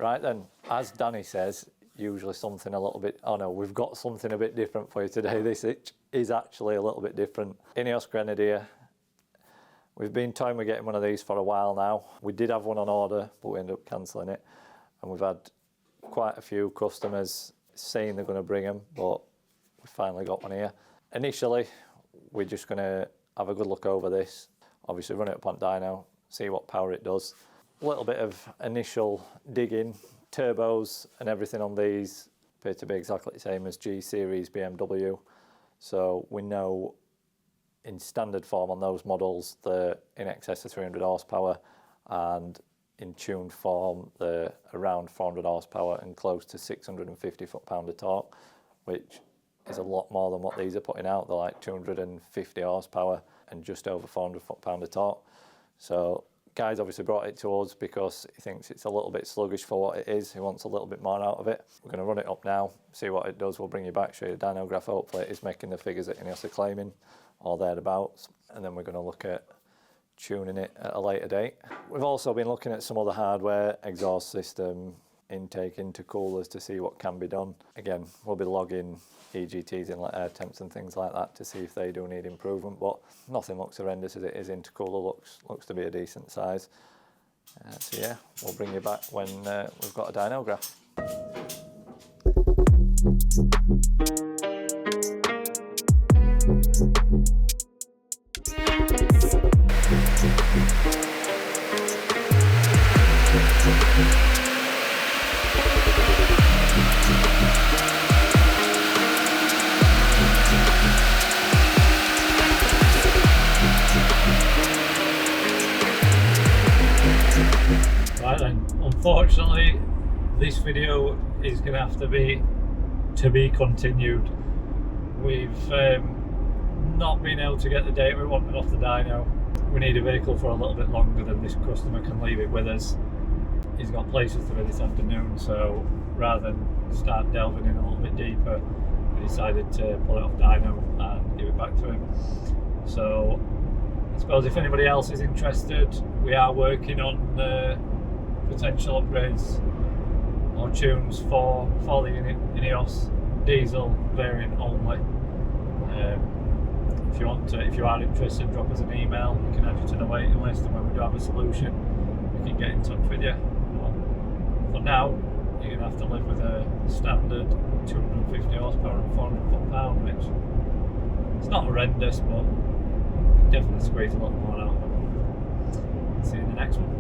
Right then, as Danny says, usually something a little bit, oh no, we've got something a bit different for you today. This is actually a little bit different. Ineos Grenadier. We've been toying with getting one of these for a while now. We did have one on order, but we ended up cancelling it. And we've had quite a few customers saying they're going to bring them, but we finally got one here. Initially, we're just going to have a good look over this. Obviously run it up on dyno, see what power it does. A little bit of initial digging. Turbos and everything on these appear to be exactly the same as G Series BMW. So we know in standard form on those models they're in excess of 300 horsepower, and in tuned form they're around 400 horsepower and close to 650 foot-pound of torque, which is a lot more than what these are putting out. They're like 250 horsepower and just over 400 foot-pound of torque. So guy's obviously brought it to us because he thinks it's a little bit sluggish for what it is. He wants a little bit more out of it. We're going to run it up now, see what it does. We'll bring you back, show you the dyno graph. Hopefully it is making the figures that Ineos are claiming, or thereabouts. And then we're going to look at tuning it at a later date. We've also been looking at some other hardware, exhaust system, intake, intercoolers, to see what can be done. Again, we'll be logging EGTs, inlet air temps and things like that to see if they do need improvement, but nothing looks horrendous as it is. Intercooler looks to be a decent size. So yeah, we'll bring you back when we've got a dyno graph. Right then, unfortunately this video is going to have to be continued. We've not been able to get the data we wanted off the dyno. We need a vehicle for a little bit longer than this customer can leave it with us. He's got places to be this afternoon, so rather than start delving in a little bit deeper, we decided to pull it off dyno and give it back to him. So I suppose if anybody else is interested, we are working on potential upgrades or tunes for the Ineos Diesel variant only. If you are interested, drop us an email. We can add you to the waiting list, and when we do have a solution, we can get in touch with you. But for now, you're going to have to live with a standard 250 horsepower and 400 foot-pound, which it's not horrendous, but definitely squeeze a lot more out of it. See you in the next one.